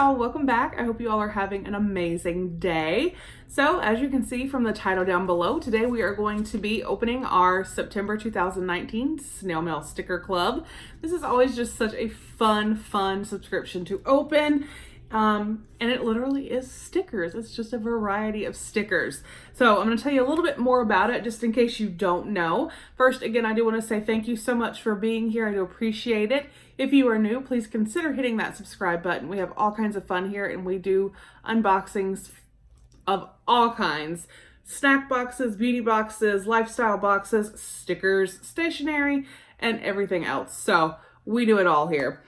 y'all, welcome back. I hope you all are having an amazing day. So as you can see from the title down below, today we are going to be opening our September 2019 Snail Mail Sticker Club. This is always just such a fun subscription to open. And it literally is stickers. It's just a variety of stickers. So I'm going to tell you a little bit more about it just in case you don't know. First, again, I do want to say thank you so much for being here. I do appreciate it. If you are new, please consider hitting that subscribe button. We have all kinds of fun here and we do unboxings of all kinds. Snack boxes, beauty boxes, lifestyle boxes, stickers, stationery, and everything else. So we do it all here.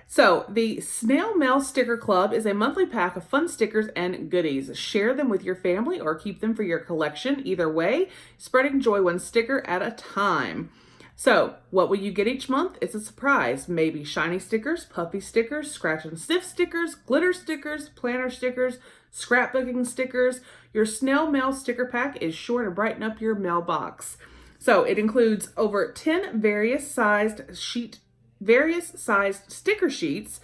So the Snail Mail Sticker Club is a monthly pack of fun stickers and goodies. Share them with your family or keep them for your collection. Either way, spreading joy one sticker at a time. So what will you get each month? It's a surprise. Maybe shiny stickers, puffy stickers, scratch and sniff stickers, glitter stickers, planner stickers, scrapbooking stickers. Your Snail Mail sticker pack is sure to brighten up your mailbox. So it includes over 10 various sized sticker sheets,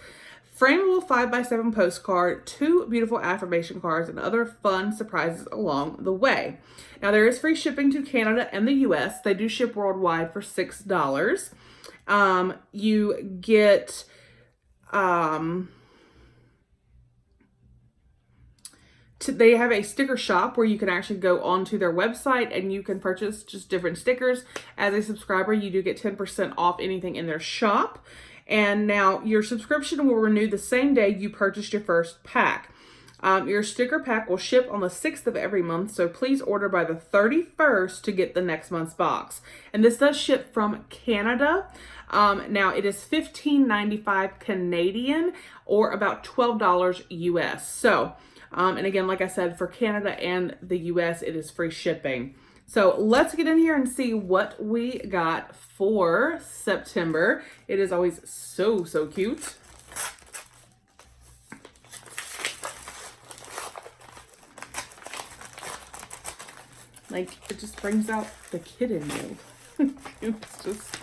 frameable 5x7 postcard, 2 beautiful affirmation cards, and other fun surprises along the way. Now there is free shipping to Canada and the US. They do ship worldwide for $6. You get they have a sticker shop where you can actually go onto their website and you can purchase just different stickers. As a subscriber, you do get 10% off anything in their shop. And now your subscription will renew the same day you purchased your first pack. Your sticker pack will ship on the 6th of every month, so please order by the 31st to get the next month's box. And this does ship from Canada. Now it is $15.95 Canadian or about $12 US. So, and again, like I said, for Canada and the US, it is free shipping. So let's get in here and see what we got for September. It is always so cute. Like, it just brings out the kid in you. It's just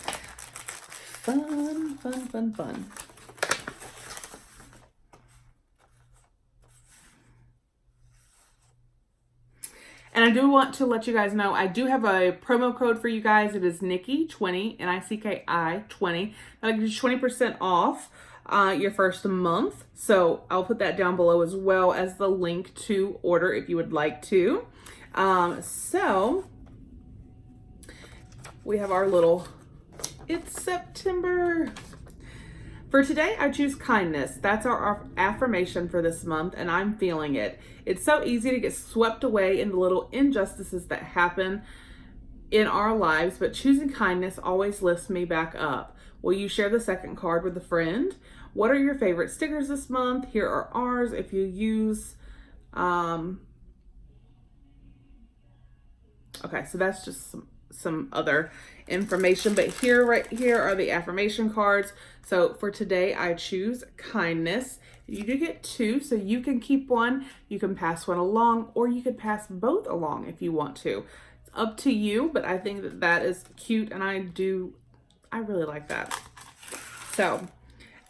fun. And I do want to let you guys know, I do have a promo code for you guys. It is Nikki20, N-I-C-K-I 20. That'll give you 20% off your first month. So I'll put that down below as well as the link to order if you would like to. So we have our little, it's September. For today, I choose kindness. That's our affirmation for this month, and I'm feeling it. It's so easy to get swept away in the little injustices that happen in our lives, but choosing kindness always lifts me back up. Will you share the second card with a friend? What are your favorite stickers this month? Here are ours. If you use, okay, so that's just some other information, but right here are the affirmation cards. So for today, I choose kindness. You do get 2, so you can keep one, you can pass one along, or you could pass both along if you want to. It's up to you, but I think that that is cute, and I really like that. So,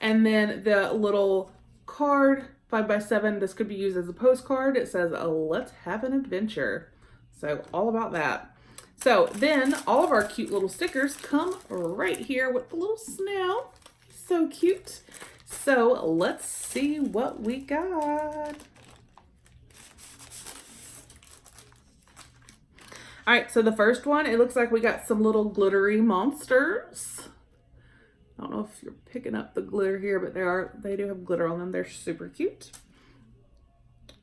and then the little card, 5x7, this could be used as a postcard. It says, let's have an adventure. So all about that. So then all of our cute little stickers come right here with the little snail. So cute. So let's see what we got. All right, so the first one, it looks like we got some little glittery monsters. I don't know if you're picking up the glitter here, but they do have glitter on them. They're super cute.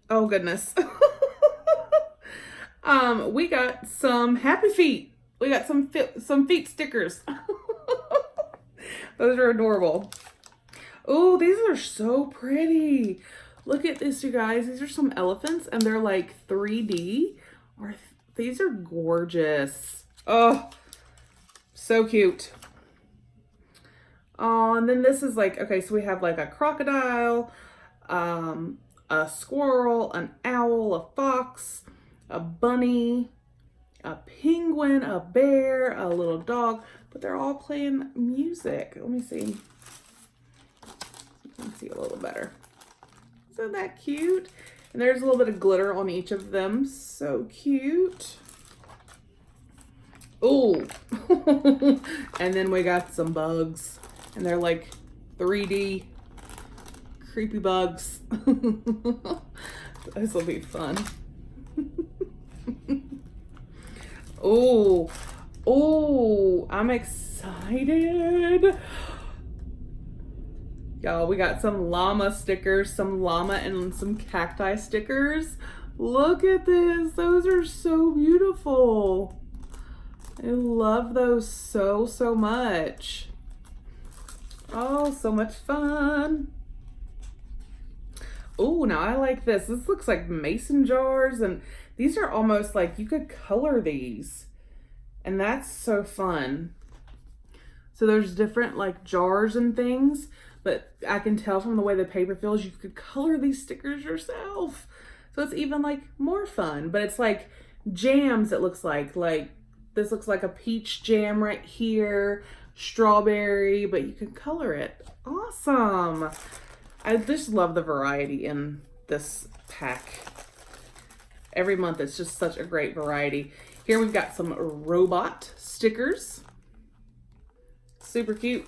Oh goodness. We got some happy feet. We got some feet stickers. Those are adorable. Oh, these are so pretty. Look at this, you guys. These are some elephants and they're like 3D. These are gorgeous. Oh, so cute. Oh, and then this is like, okay, so we have like a crocodile, a squirrel, an owl, a fox, a bunny, a penguin, a bear, a little dog, but they're all playing music. Let me see. You can see a little better. Isn't that cute? And there's a little bit of glitter on each of them. So cute. Oh, and then we got some bugs, and they're like 3D creepy bugs. This will be fun. Oh, I'm excited. Y'all, we got some llama stickers, some llama and some cacti stickers. Look at this. Those are so beautiful. I love those so much. Oh, so much fun. Oh, now I like this. This looks like mason jars, and these are almost like you could color these. And that's so fun. So there's different like jars and things, but I can tell from the way the paper feels, you could color these stickers yourself. So it's even like more fun, but it's like jams, it looks like this looks like a peach jam right here, strawberry, but you can color it. Awesome. I just love the variety in this pack. Every month it's just such a great variety. Here we've got some robot stickers. Super cute.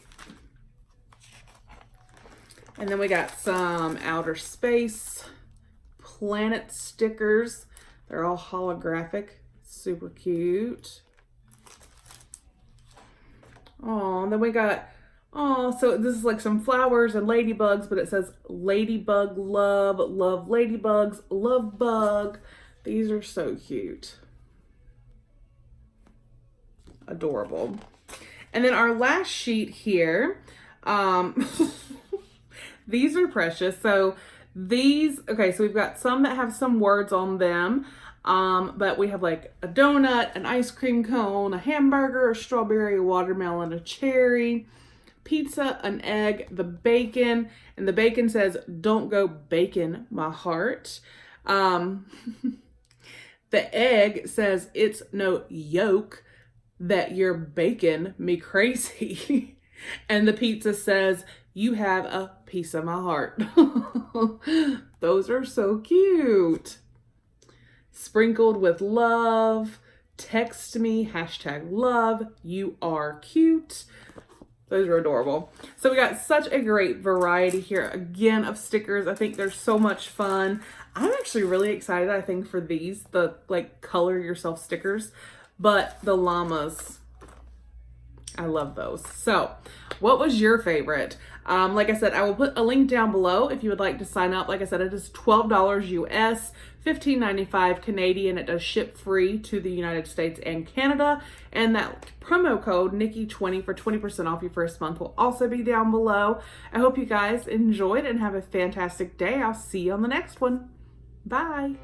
And then we got some outer space planet stickers. They're all holographic. Super cute. Oh, and then we got, so this is like some flowers and ladybugs, but it says ladybug love, love ladybugs, love bug. These are so cute. Adorable. And then our last sheet here, these are precious. So these, okay, so we've got some that have some words on them. But we have like a donut, an ice cream cone, a hamburger, a strawberry, a watermelon, a cherry, pizza, an egg, the bacon, and the bacon says, "Don't go bacon my heart." The egg says, "It's no yolk that you're baking me crazy." And the pizza says, "You have a piece of my heart." Those are so cute. Sprinkled with love, text me, #love, you are cute. Those are adorable. So we got such a great variety here again of stickers. I think they're so much fun. I'm actually really excited, I think, for these, the like color yourself stickers, but the llamas, I love those. So what was your favorite? Like I said, I will put a link down below if you would like to sign up. Like I said, it is $12 US, $15.95 Canadian. It does ship free to the United States and Canada. And that promo code Nikki20 for 20% off your first month will also be down below. I hope you guys enjoyed and have a fantastic day. I'll see you on the next one. Bye.